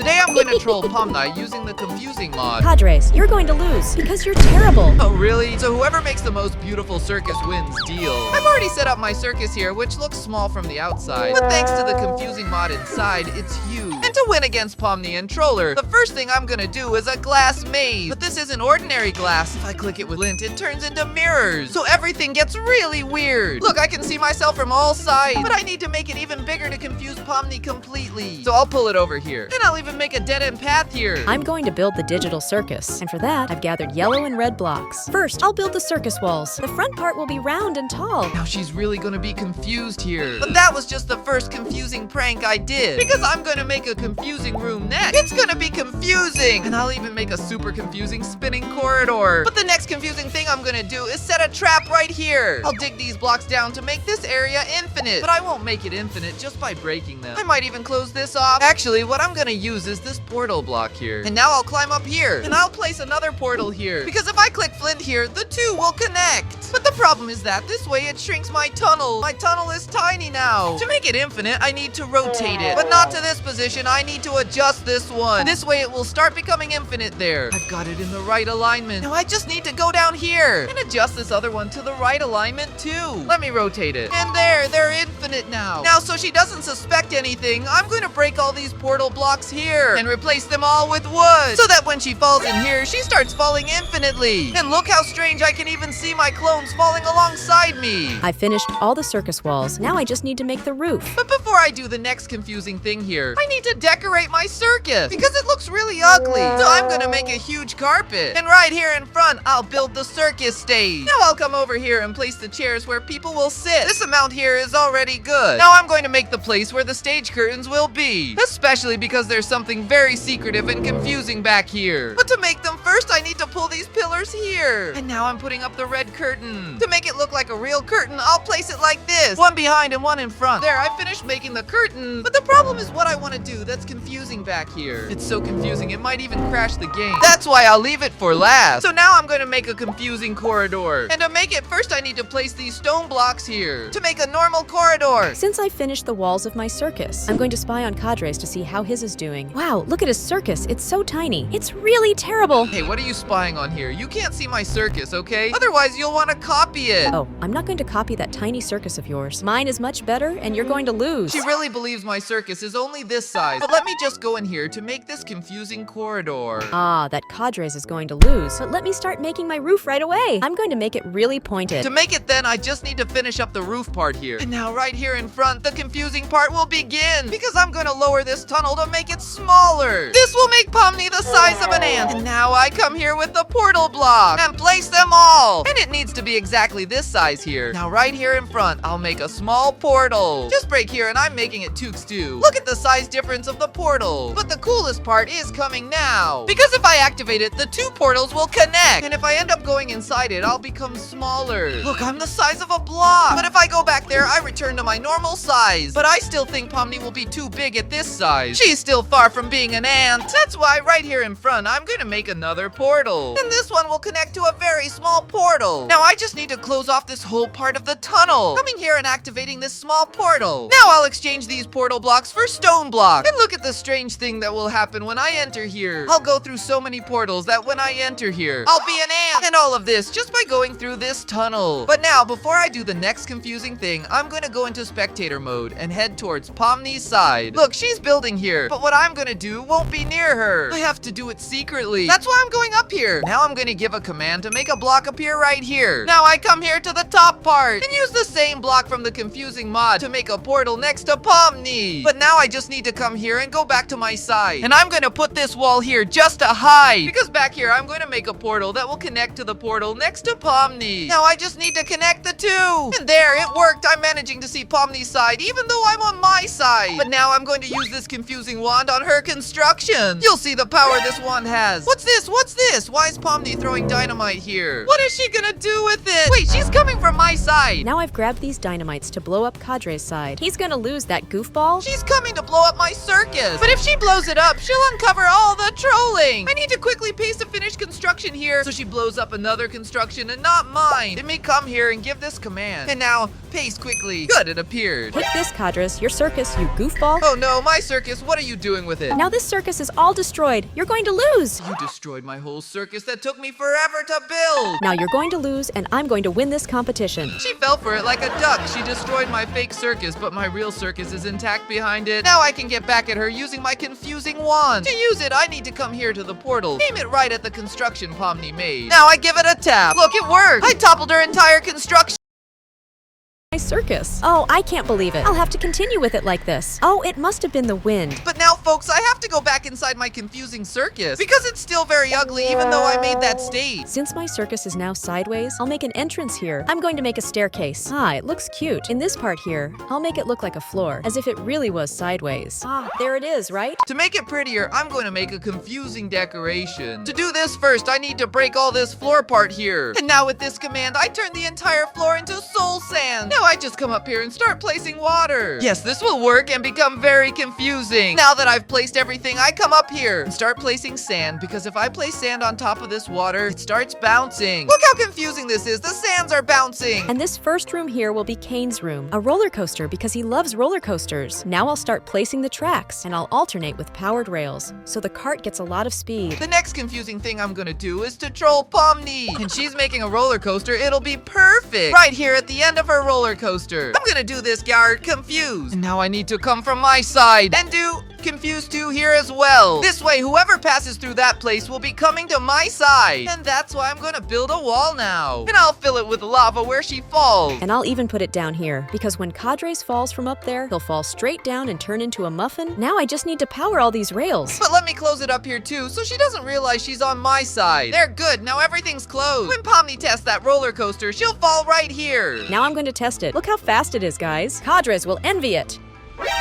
Today I'm going to troll Pomni using the confusing mod. Padres, you're going to lose because you're terrible. Oh really? So whoever makes the most beautiful circus wins deal. I've already set up my circus here, which looks small from the outside, but thanks to the confusing mod inside, it's huge. And to win against Pomni and Troller, the first thing I'm gonna do is a glass maze. But this isn't ordinary glass. If I click it with lint, it turns into mirrors. So everything gets really weird. Look, I can see myself from all sides, but I need to make it even bigger to confuse Pomni completely. So I'll pull it over here. And I'll even make a dead-end path here. I'm going to build the digital circus, and for that, I've gathered yellow and red blocks. First, I'll build the circus walls. The front part will be round and tall. Now she's really gonna be confused here. But that was just the first confusing prank I did. Because I'm gonna make a confusing room next. It's gonna be confusing! And I'll even make a super confusing spinning corridor. But the next confusing thing I'm gonna do is set a trap right here. I'll dig these blocks down to make this area infinite. But I won't make it infinite just by breaking them. I might even close this off. Actually, what I'm gonna use is this portal block here. And now I'll climb up here. And I'll place another portal here. Because if I click flint here, the two will connect. But the problem is that this way it shrinks my tunnel. My tunnel is tiny now. To make it infinite, I need to rotate it. But not to this position. I need to adjust this one. This way it will start becoming infinite there. I've got it in the right alignment. Now I just need to go down here and adjust this other one to the right alignment too. Let me rotate it. And there, they're infinite now. Now, so she doesn't suspect anything, I'm going to break all these portal blocks here and replace them all with wood. So that when she falls in here, she starts falling infinitely. And look how strange, I can even see my clones falling alongside me. I finished all the circus walls. Now I just need to make the roof. But before I do the next confusing thing here, I need to decorate my circus because it looks really ugly. So I'm gonna make a huge carpet. And right here in front, I'll build the circus stage. Now I'll come over here and place the chairs where people will sit. This amount here is already good. Now I'm going to make the place where the stage curtains will be, especially because there's something very secretive and confusing back here. But to make them first, I need to pull these pillars here. And now I'm putting up the red curtain. To make it look like a real curtain, I'll place it like this. One behind and one in front. There, I finished making the curtain. But the problem is what I want to do that's confusing back here. It's so confusing, it might even crash the game. That's why I'll leave it for last. So now I'm going to make a confusing corridor. And to make it first, I need to place these stone blocks here to make a normal corridor. Since I finished the walls of my circus, I'm going to spy on Cadres to see how his is doing. Wow, look at his circus. It's so tiny. It's really terrible. Hey, what are you spying on here? You can't see my circus, okay? Otherwise, you'll want to copy it. Oh, I'm not going to copy that tiny circus of yours. Mine is much better, and you're going to lose. She really believes my circus is only this size. But let me just go in here to make this confusing corridor. Ah, that Cadres is going to lose. But let me start making my roof right away. I'm going to make it really pointed. To make it then, I just need to finish up the roof part here. And now right here in front, the confusing part will begin. Because I'm going to lower this tunnel to make it smaller. This will make Pomni the size of an ant. And now I come here with the portal block and place them all. And it needs to be exactly this size here. Now right here in front, I'll make a small portal. Just break here and I'm making it tooks too. Look at the size difference of the portal. But the coolest part is coming now. Because if I activate it, the two portals will connect. And if I end up going inside it, I'll become smaller. Look, I'm the size of a block. But if I go back there, I return to my normal size. But I still think Pomni will be too big at this size. She's still far from being an ant. That's why right here in front, I'm gonna make another portal. And this one will connect to a very small portal. Now I just need to close off this whole part of the tunnel. Coming here and activating this small portal. Now I'll exchange these portal blocks for stone blocks. And look at the strange thing that will happen when I enter here. I'll go through so many portals that when I enter here, I'll be an ant. And all of this just by going through this tunnel. But now, before I do the next confusing thing, I'm gonna go into spectator mode and head towards Pomni's side. Look, she's building here, but what I'm gonna do won't be near her. I have to do it secretly. That's why I'm going up here. Now I'm gonna give a command to make a block appear right here. Now I come here to the top part and use the same block from the confusing mod to make a portal next to Pomni. But now I just need to come here and go back to my side. And I'm gonna put this wall here just to hide. Because back here, I'm gonna make a portal that will connect to the portal next to Pomni. Now I just need to connect the two. And there, it worked. I'm managing to see Pomni's side, even though I'm on my side. But now I'm going to use this confusing wand on her construction. You'll see the power this wand has. What's this? What's this? Why is Pomni throwing dynamite here? What is she gonna do with it? Wait, she's coming from my side. Now I've grabbed these dynamites to blow up Cadre's side. He's gonna lose that goofball. She's coming to blow up my circus. But if she blows it up, she'll uncover all the trolling. I need to quickly paste a finished construction here so she blows up another construction and not mine. Let me come here and give this command. And now, paste quickly. Good. but it appeared. Take this, Cadres, your circus, you goofball. Oh no, my circus, what are you doing with it? Now this circus is all destroyed. You're going to lose. You destroyed my whole circus that took me forever to build. Now you're going to lose, and I'm going to win this competition. She fell for it like a duck. She destroyed my fake circus, but my real circus is intact behind it. Now I can get back at her using my confusing wand. To use it, I need to come here to the portal. Aim it right at the construction Pomni made. Now I give it a tap. Look, it worked. I toppled her entire construction. My circus. Oh, I can't believe it. I'll have to continue with it like this. Oh, it must have been the wind. But now, folks, I have to go back inside my confusing circus because it's still very ugly even though I made that state. Since my circus is now sideways, I'll make an entrance here. I'm going to make a staircase. Ah, it looks cute. In this part here, I'll make it look like a floor, as if it really was sideways. Ah, there it is, right? To make it prettier, I'm going to make a confusing decoration. To do this first, I need to break all this floor part here. And now with this command, I turn the entire floor into soul sand. Now I just come up here and start placing water. Yes, this will work and become very confusing. Now that I've placed everything, I come up here and start placing sand, because if I place sand on top of this water, it starts bouncing. Look how confusing this is. The sands are bouncing. And this first room here will be Kane's room, a roller coaster because he loves roller coasters. Now I'll start placing the tracks, and I'll alternate with powered rails, so the cart gets a lot of speed. The next confusing thing I'm gonna do is to troll Pomni. And she's making a roller coaster. It'll be perfect right here at the end of her roller coaster. I'm gonna do this yard confused. And now I need to come from my side and do confused 2 here as well. This way, whoever passes through that place will be coming to my side. And that's why I'm gonna build a wall now. And I'll fill it with lava where she falls. And I'll even put it down here, because when Cadres falls from up there, he'll fall straight down and turn into a muffin. Now I just need to power all these rails. But let me close it up here too, so she doesn't realize she's on my side. They're good, now everything's closed. When Pomni tests that roller coaster, she'll fall right here. Now I'm going to test it. Look how fast it is, guys. Cadres will envy it.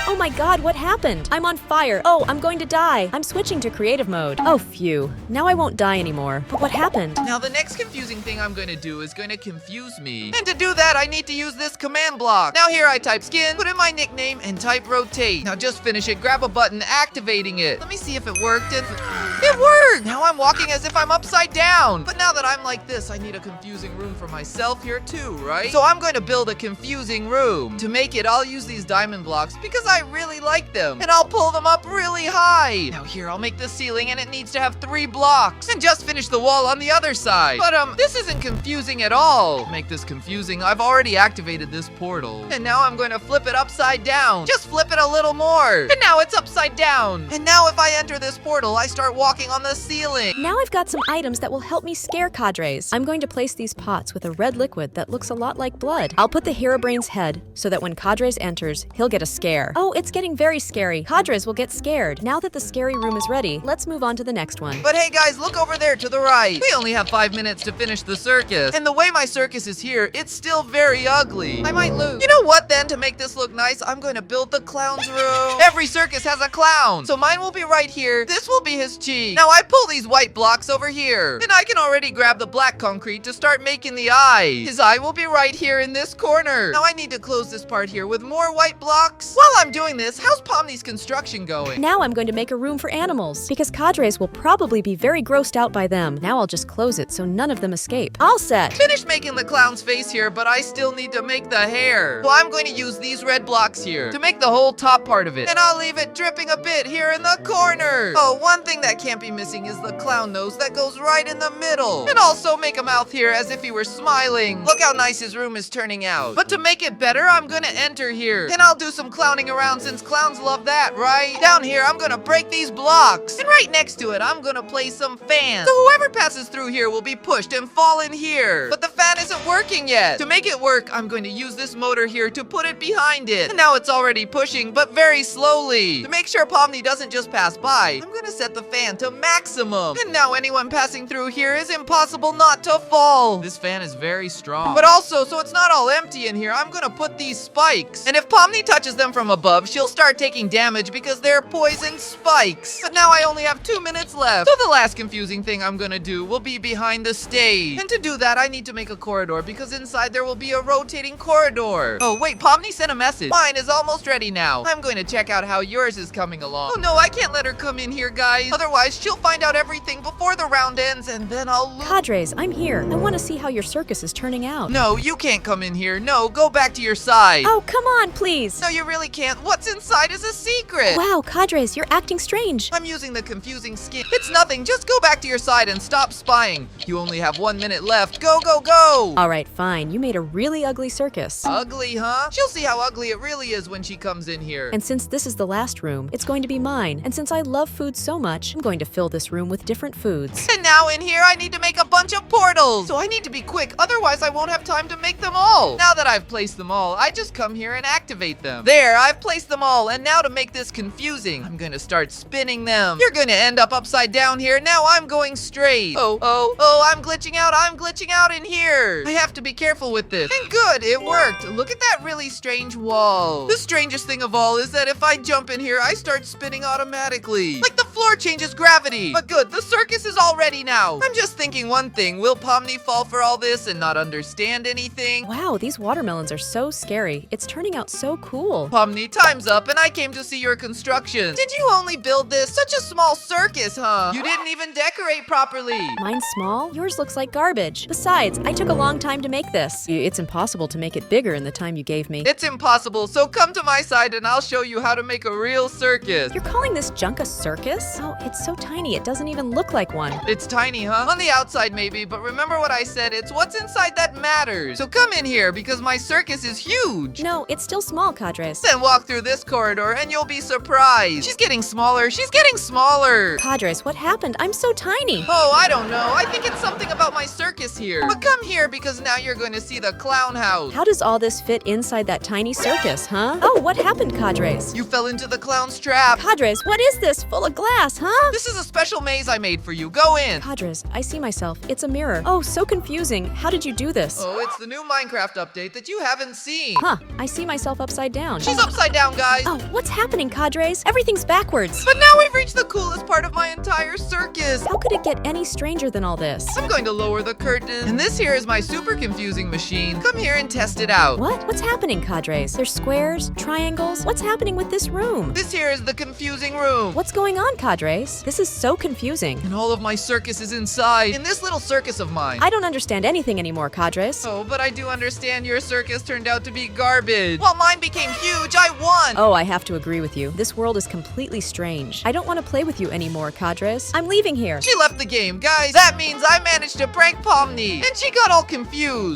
Oh my god, what happened? I'm on fire. Oh, I'm going to die. I'm switching to creative mode. Oh, phew. Now I won't die anymore. But what happened? Now the next confusing thing I'm going to do is going to confuse me. And to do that, I need to use this command block. Now here I type skin, put in my nickname, and type rotate. Now just finish it, grab a button, activating it. Let me see if it worked. It worked! Now I'm walking as if I'm upside down. But now that I'm like this, I need a confusing room for myself here too, right? So I'm going to build a confusing room. To make it, I'll use these diamond blocks because I really like them. And I'll pull them up really high. Now here, I'll make the ceiling and it needs to have 3 blocks. And just finish the wall on the other side. But this isn't confusing at all. To make this confusing, I've already activated this portal. And now I'm going to flip it upside down. Just flip it a little more. And now it's upside down. And now if I enter this portal, I start walking on the ceiling. Now I've got some items that will help me scare Cadres. I'm going to place these pots with a red liquid that looks a lot like blood. I'll put the Herobrain's head so that when Cadres enters, he'll get a scare. Oh, it's getting very scary. Cadres will get scared. Now that the scary room is ready, let's move on to the next one. But hey guys, look over there to the right. We only have 5 minutes to finish the circus. And the way my circus is here, it's still very ugly. I might lose. You know what then, to make this look nice, I'm going to build the clown's room. Every circus has a clown. So mine will be right here. This will be his cheek. Now I pull these white blocks over here. And I can already grab the black concrete to start making the eye. His eye will be right here in this corner. Now I need to close this part here with more white blocks. While I'm doing this, how's Pomni's construction going? Now I'm going to make a room for animals, because Cadres will probably be very grossed out by them. Now I'll just close it so none of them escape. All set. Finished making the clown's face here, but I still need to make the hair. So I'm going to use these red blocks here to make the whole top part of it. And I'll leave it dripping a bit here in the corner. Oh, one thing that can't be missing is the clown nose that goes right in the middle. And also make a mouth here as if he were smiling. Look how nice his room is turning out. But to make it better, I'm gonna enter here. And I'll do some clowning around since clowns love that, right? Down here, I'm gonna break these blocks. And right next to it, I'm gonna place some fans. So whoever passes through here will be pushed and fall in here. But the fan isn't working yet. To make it work, I'm going to use this motor here to put it behind it. And now it's already pushing, but very slowly. To make sure Pomni doesn't just pass by, I'm gonna set the fan to maximum. And now anyone passing through here is impossible not to fall. This fan is very strong. But also, so it's not all empty in here, I'm gonna put these spikes. And if Pomni touches them from from above, she'll start taking damage because they're poison spikes. But now I only have 2 minutes left. So the last confusing thing I'm gonna do will be behind the stage. And to do that, I need to make a corridor because inside there will be a rotating corridor. Oh wait, Pomni sent a message. Mine is almost ready now. I'm going to check out how yours is coming along. Oh no, I can't let her come in here, guys. Otherwise, she'll find out everything before the round ends and then I'll lose. Cadres, I'm here. I want to see how your circus is turning out. No, you can't come in here. No, go back to your side. Oh, come on, please. No, you really can't. What's inside is a secret. Wow, Cadres, you're acting strange. I'm using the confusing skin. It's nothing. Just go back to your side and stop spying. You only have 1 minute left. Go, go, go. All right, fine. You made a really ugly circus. Ugly, huh? She'll see how ugly it really is when she comes in here. And since this is the last room, it's going to be mine. And since I love food so much, I'm going to fill this room with different foods. And now in here, I need to make a bunch of portals. So I need to be quick, otherwise I won't have time to make them all. Now that I've placed them all, I just come here and activate them. There, I've placed them all. And now to make this confusing, I'm gonna start spinning them. You're gonna end up upside down here. Now I'm going straight. Oh, I'm glitching out in here. I have to be careful with this. And good, it worked. Look at that really strange wall. The strangest thing of all is that if I jump in here, I start spinning automatically. Like the floor changes gravity. But good, the circus is all ready now. I'm just thinking one thing. Will Pomni fall for all this and not understand anything? Wow, these watermelons are so scary. It's turning out so cool. Pomni, time's up and I came to see your construction. Did you only build this? Such a small circus, huh? You didn't even decorate properly. Mine's small? Yours looks like garbage. Besides, I took a long time to make this. It's impossible to make it bigger in the time you gave me. It's impossible, so come to my side and I'll show you how to make a real circus. You're calling this junk a circus? Oh, it's so tiny, it doesn't even look like one. It's tiny, huh? On the outside maybe, but remember what I said, it's what's inside that matters. So come in here because my circus is huge. No, it's still small, Cadres. Then walk through this corridor and you'll be surprised. She's getting smaller, she's getting smaller. Cadres, what happened? I'm so tiny. Oh, I don't know. I think it's something about my circus here. But come here because now you're going to see the clown house. How does all this fit inside that tiny circus, huh? Oh, what happened, Cadres? You fell into the clown's trap. Cadres, what is this? Full of glass, huh? This is a special maze I made for you. Go in. Cadres, I see myself. It's a mirror. Oh, so confusing. How did you do this? Oh, it's the new Minecraft update that you haven't seen. Huh, I see myself upside down. She's upside down, guys. Oh, what's happening, Cadres? Everything's backwards. But now we've reached the coolest part of my entire circus. How could it get any stranger than all this? I'm going to lower the curtain. And this here is my super confusing machine. Come here and test it out. What? What's happening, Cadres? There's squares, triangles. What's happening with this room? This here is the confusing room. What's going on, Cadres? This is so confusing. And all of my circus is inside. In this little circus of mine. I don't understand anything anymore, Cadres. Oh, but I do understand your circus turned out to be garbage. While mine became huge, I won. Oh, I have to agree with you. This world is completely strange. I don't want to play with you anymore, Cadres. I'm leaving here. She left the game, guys. That means I managed to prank Pomni. And she got all confused.